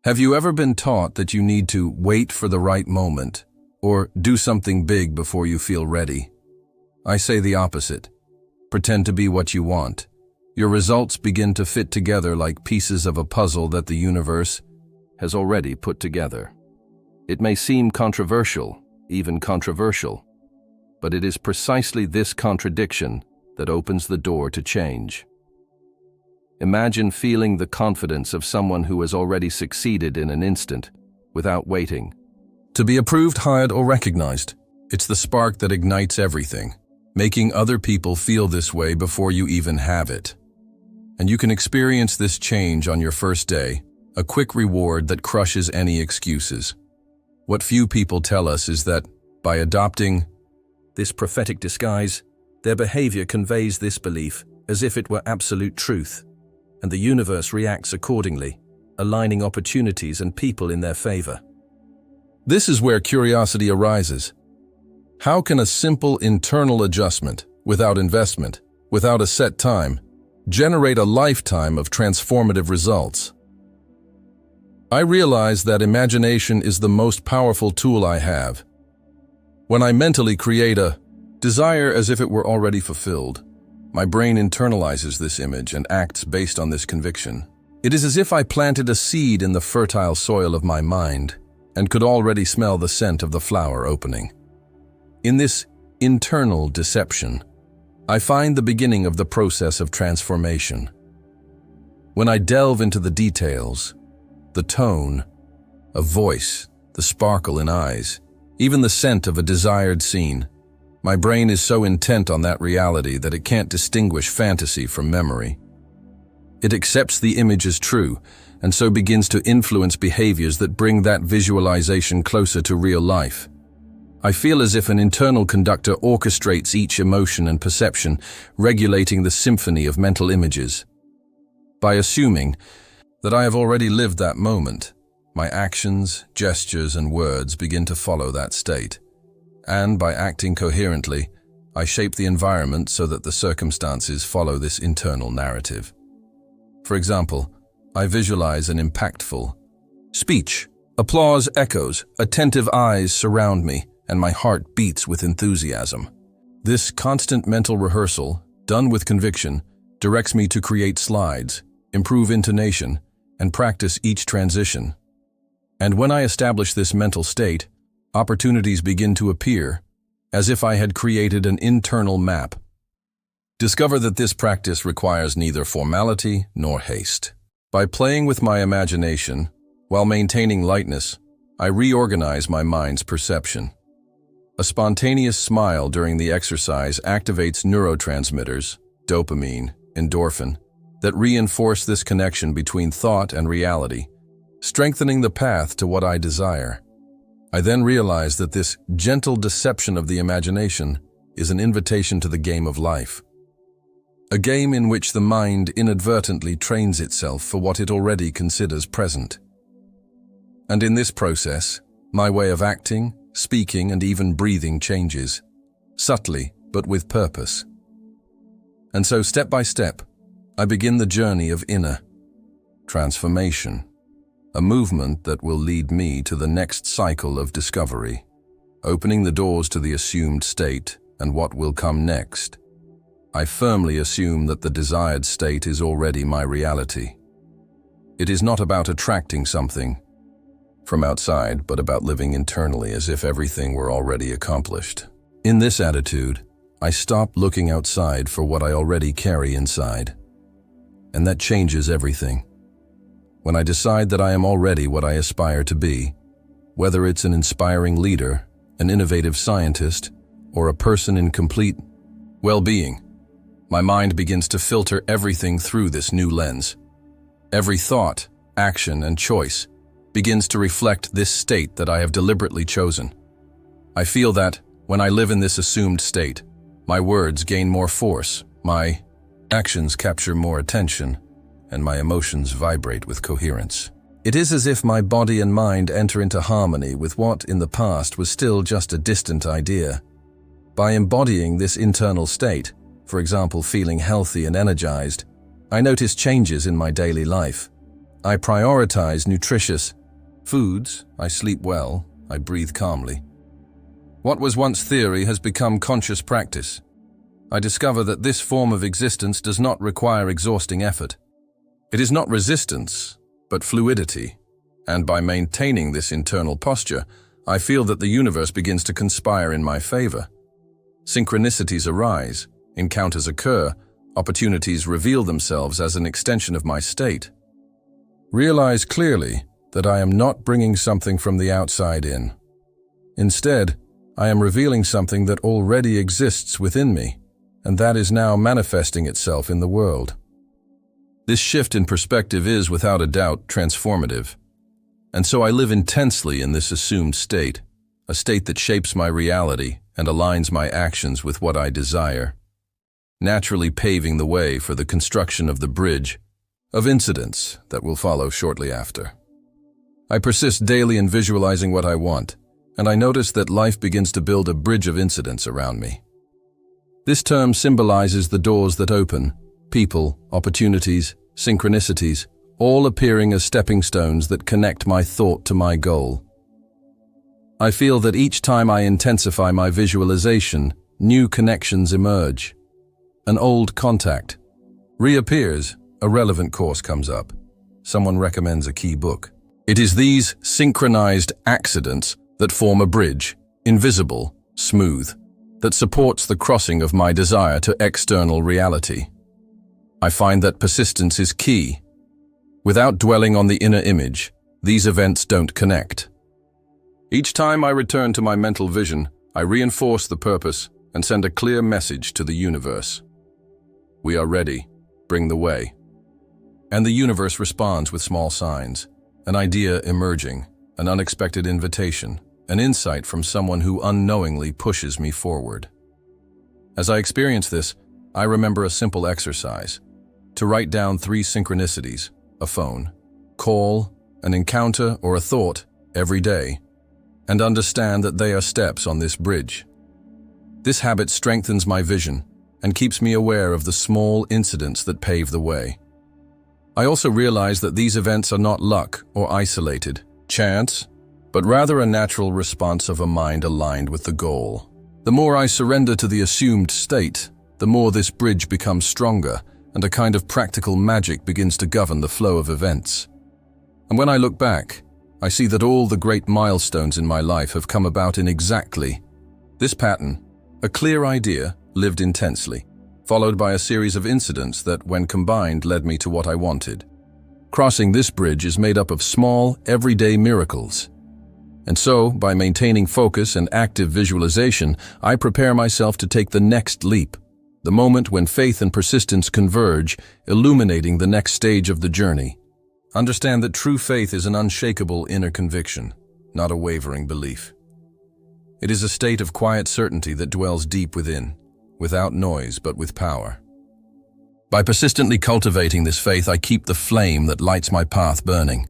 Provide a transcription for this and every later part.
Have you ever been taught that you need to wait for the right moment or do something big before you feel ready? I say the opposite. Pretend to be what you want. Your results begin to fit together like pieces of a puzzle that the universe has already put together. It may seem controversial, even controversial, but it is precisely this contradiction that opens the door to change. Imagine feeling the confidence of someone who has already succeeded in an instant, without waiting. To be approved, hired, or recognized, it's the spark that ignites everything, making other people feel this way before you even have it. And you can experience this change on your first day, a quick reward that crushes any excuses. What few people tell us is that, by adopting this prophetic disguise, their behavior conveys this belief as if it were absolute truth, and the universe reacts accordingly, aligning opportunities and people in their favor. This is where curiosity arises. How can a simple internal adjustment, without investment, without a set time, generate a lifetime of transformative results? I realize that imagination is the most powerful tool I have. When I mentally create a desire as if it were already fulfilled, my brain internalizes this image and acts based on this conviction. It is as if I planted a seed in the fertile soil of my mind and could already smell the scent of the flower opening. In this internal deception, I find the beginning of the process of transformation. When I delve into the details, the tone of voice, the sparkle in eyes, even the scent of a desired scene, my brain is so intent on that reality that it can't distinguish fantasy from memory. It accepts the image as true, and so begins to influence behaviors that bring that visualization closer to real life. I feel as if an internal conductor orchestrates each emotion and perception, regulating the symphony of mental images. By assuming that I have already lived that moment, my actions, gestures, and words begin to follow that state. And by acting coherently, I shape the environment so that the circumstances follow this internal narrative. For example, I visualize an impactful speech. Applause echoes, attentive eyes surround me, and my heart beats with enthusiasm. This constant mental rehearsal, done with conviction, directs me to create slides, improve intonation, and practice each transition. And when I establish this mental state, opportunities begin to appear, as if I had created an internal map. Discover that this practice requires neither formality nor haste. By playing with my imagination, while maintaining lightness, I reorganize my mind's perception. A spontaneous smile during the exercise activates neurotransmitters, dopamine, endorphin, that reinforce this connection between thought and reality, strengthening the path to what I desire. I then realize that this gentle deception of the imagination is an invitation to the game of life. A game in which the mind inadvertently trains itself for what it already considers present. And in this process, my way of acting, speaking, and even breathing changes, subtly but with purpose. And so step by step, I begin the journey of inner transformation, a movement that will lead me to the next cycle of discovery, opening the doors to the assumed state and what will come next. I firmly assume that the desired state is already my reality. It is not about attracting something from outside, but about living internally as if everything were already accomplished. In this attitude, I stop looking outside for what I already carry inside. And that changes everything. When I decide that I am already what I aspire to be, whether it's an inspiring leader, an innovative scientist, or a person in complete well-being, my mind begins to filter everything through this new lens. Every thought, action, and choice begins to reflect this state that I have deliberately chosen. I feel that, when I live in this assumed state, my words gain more force, my actions capture more attention, and my emotions vibrate with coherence. It is as if my body and mind enter into harmony with what in the past was still just a distant idea. By embodying this internal state, for example feeling healthy and energized, I notice changes in my daily life. I prioritize nutritious foods, I sleep well, I breathe calmly. What was once theory has become conscious practice. I discover that this form of existence does not require exhausting effort. It is not resistance, but fluidity. And by maintaining this internal posture, I feel that the universe begins to conspire in my favor. Synchronicities arise, encounters occur, opportunities reveal themselves as an extension of my state. Realize clearly that I am not bringing something from the outside in. Instead, I am revealing something that already exists within me, and that is now manifesting itself in the world. This shift in perspective is, without a doubt, transformative. And so I live intensely in this assumed state, a state that shapes my reality and aligns my actions with what I desire, naturally paving the way for the construction of the bridge of incidents that will follow shortly after. I persist daily in visualizing what I want, and I notice that life begins to build a bridge of incidents around me. This term symbolizes the doors that open, people, opportunities, synchronicities, all appearing as stepping stones that connect my thought to my goal. I feel that each time I intensify my visualization, new connections emerge. An old contact reappears, a relevant course comes up. Someone recommends a key book. It is these synchronized accidents that form a bridge, invisible, smooth, that supports the crossing of my desire to external reality. I find that persistence is key. Without dwelling on the inner image, these events don't connect. Each time I return to my mental vision, I reinforce the purpose and send a clear message to the universe. We are ready. Bring the way. And the universe responds with small signs, an idea emerging, an unexpected invitation, an insight from someone who unknowingly pushes me forward. As I experience this, I remember a simple exercise: to write down 3 synchronicities, a phone, call, an encounter, or a thought every day, and understand that they are steps on this bridge. This habit strengthens my vision and keeps me aware of the small incidents that pave the way. I also realize that these events are not luck or isolated chance, but rather a natural response of a mind aligned with the goal. The more I surrender to the assumed state, the more this bridge becomes stronger, and a kind of practical magic begins to govern the flow of events. And when I look back, I see that all the great milestones in my life have come about in exactly this pattern: a clear idea lived intensely, followed by a series of incidents that, when combined, led me to what I wanted. Crossing this bridge is made up of small, everyday miracles. And so, by maintaining focus and active visualization, I prepare myself to take the next leap, the moment when faith and persistence converge, illuminating the next stage of the journey. Understand that true faith is an unshakable inner conviction, not a wavering belief. It is a state of quiet certainty that dwells deep within, without noise but with power. By persistently cultivating this faith, I keep the flame that lights my path burning.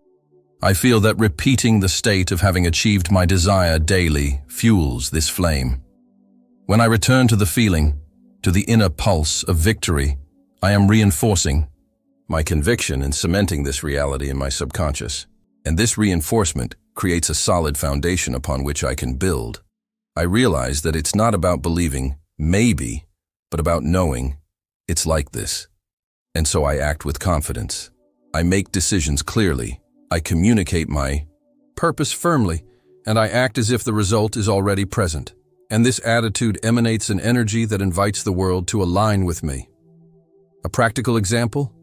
I feel that repeating the state of having achieved my desire daily fuels this flame. When I return to the feeling, to the inner pulse of victory, I am reinforcing my conviction and cementing this reality in my subconscious. And this reinforcement creates a solid foundation upon which I can build. I realize that it's not about believing maybe, but about knowing it's like this. And so I act with confidence. I make decisions clearly. I communicate my purpose firmly, and I act as if the result is already present. And this attitude emanates an energy that invites the world to align with me. A practical example?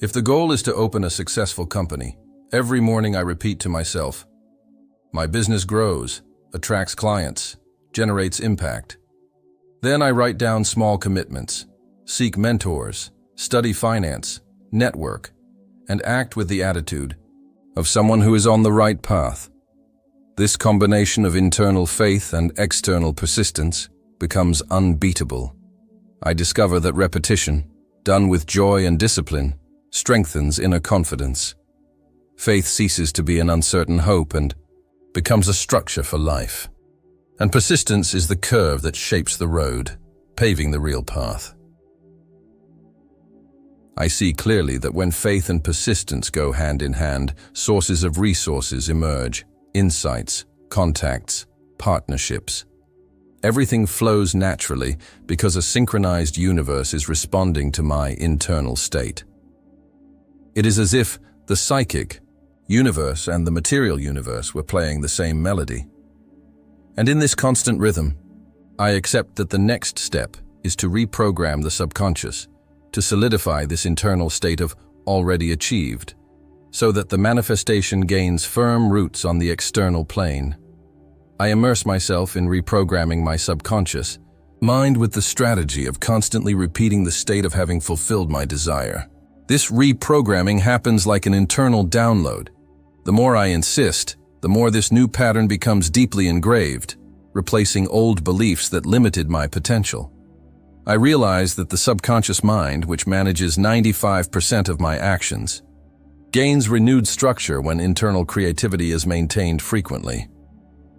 If the goal is to open a successful company, every morning I repeat to myself, my business grows, attracts clients, generates impact. Then I write down small commitments, seek mentors, study finance, network, and act with the attitude of someone who is on the right path. This combination of internal faith and external persistence becomes unbeatable. I discover that repetition, done with joy and discipline, strengthens inner confidence. Faith ceases to be an uncertain hope and becomes a structure for life. And persistence is the curve that shapes the road, paving the real path. I see clearly that when faith and persistence go hand in hand, sources of resources emerge, insights, contacts, partnerships. Everything flows naturally because a synchronized universe is responding to my internal state. It is as if the psychic universe and the material universe were playing the same melody. And in this constant rhythm, I accept that the next step is to reprogram the subconscious, to solidify this internal state of already achieved, so that the manifestation gains firm roots on the external plane. I immerse myself in reprogramming my subconscious mind with the strategy of constantly repeating the state of having fulfilled my desire. This reprogramming happens like an internal download. The more I insist, the more this new pattern becomes deeply engraved, replacing old beliefs that limited my potential. I realize that the subconscious mind, which manages 95% of my actions, gains renewed structure when internal creativity is maintained frequently.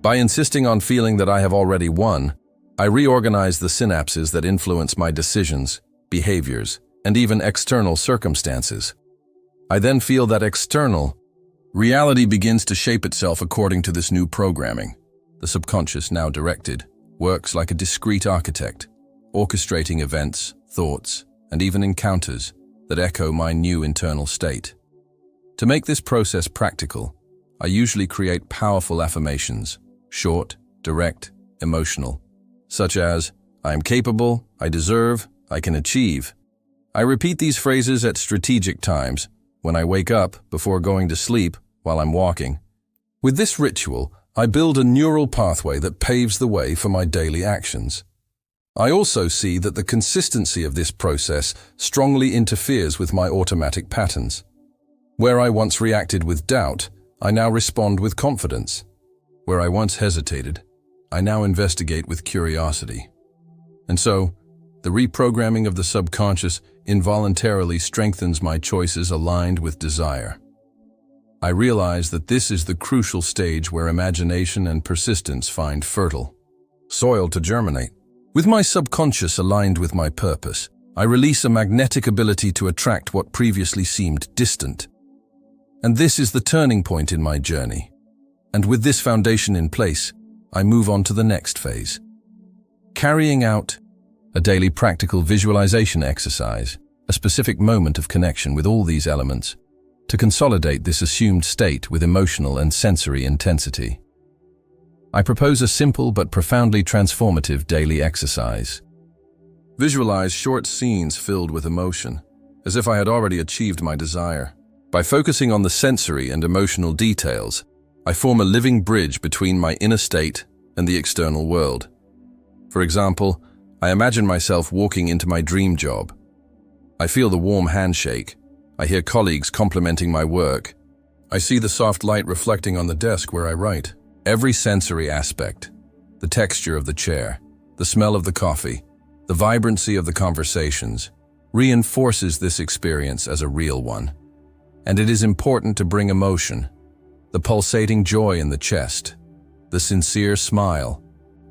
By insisting on feeling that I have already won, I reorganize the synapses that influence my decisions, behaviors, and even external circumstances. I then feel that external reality begins to shape itself according to this new programming. The subconscious, now directed, works like a discrete architect, orchestrating events, thoughts, and even encounters that echo my new internal state. To make this process practical, I usually create powerful affirmations, short, direct, emotional, such as, I am capable, I deserve, I can achieve. I repeat these phrases at strategic times, when I wake up, before going to sleep, while I'm walking. With this ritual, I build a neural pathway that paves the way for my daily actions. I also see that the consistency of this process strongly interferes with my automatic patterns. Where I once reacted with doubt, I now respond with confidence. Where I once hesitated, I now investigate with curiosity. And so, the reprogramming of the subconscious involuntarily strengthens my choices aligned with desire. I realize that this is the crucial stage where imagination and persistence find fertile soil to germinate. With my subconscious aligned with my purpose, I release a magnetic ability to attract what previously seemed distant. And this is the turning point in my journey. And with this foundation in place, I move on to the next phase. Carrying out a daily practical visualization exercise, a specific moment of connection with all these elements, to consolidate this assumed state with emotional and sensory intensity. I propose a simple but profoundly transformative daily exercise. Visualize short scenes filled with emotion, as if I had already achieved my desire. By focusing on the sensory and emotional details, I form a living bridge between my inner state and the external world. For example, I imagine myself walking into my dream job. I feel the warm handshake. I hear colleagues complimenting my work. I see the soft light reflecting on the desk where I write. Every sensory aspect, the texture of the chair, the smell of the coffee, the vibrancy of the conversations, reinforces this experience as a real one. And it is important to bring emotion, the pulsating joy in the chest, the sincere smile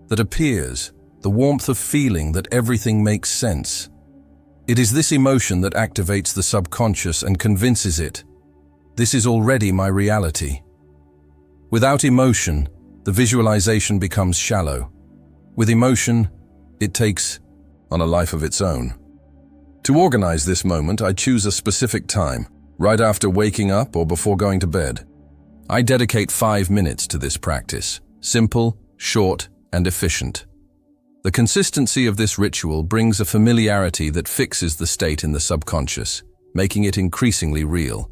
that appears, the warmth of feeling that everything makes sense. It is this emotion that activates the subconscious and convinces it, this is already my reality. Without emotion, the visualization becomes shallow. With emotion, it takes on a life of its own. To organize this moment, I choose a specific time, right after waking up or before going to bed. I dedicate 5 minutes to this practice, simple, short, and efficient. The consistency of this ritual brings a familiarity that fixes the state in the subconscious, making it increasingly real.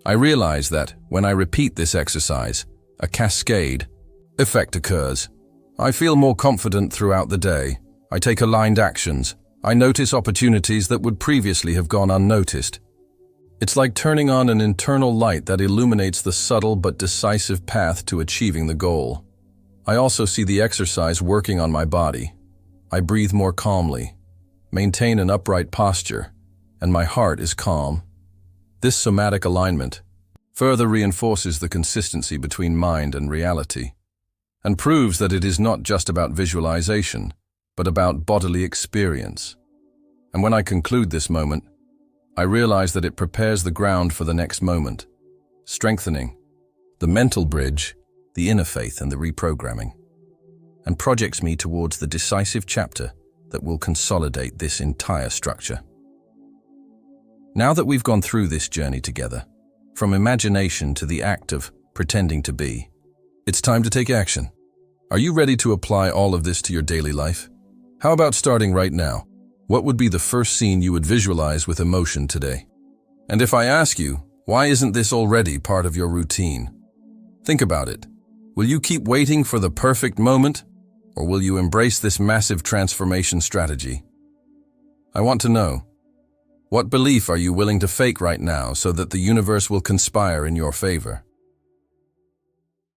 I realize that, when I repeat this exercise, a cascade effect occurs. I feel more confident throughout the day. I take aligned actions. I notice opportunities that would previously have gone unnoticed. It's like turning on an internal light that illuminates the subtle but decisive path to achieving the goal. I also see the exercise working on my body. I breathe more calmly, maintain an upright posture, and my heart is calm. This somatic alignment further reinforces the consistency between mind and reality, and proves that it is not just about visualization, but about bodily experience. And when I conclude this moment, I realize that it prepares the ground for the next moment, strengthening the mental bridge, the inner faith, and the reprogramming, and projects me towards the decisive chapter that will consolidate this entire structure. Now that we've gone through this journey together, from imagination to the act of pretending to be, it's time to take action. Are you ready to apply all of this to your daily life? How about starting right now? What would be the first scene you would visualize with emotion today? And if I ask you, why isn't this already part of your routine? Think about it. Will you keep waiting for the perfect moment, or will you embrace this massive transformation strategy? I want to know, what belief are you willing to fake right now so that the universe will conspire in your favor?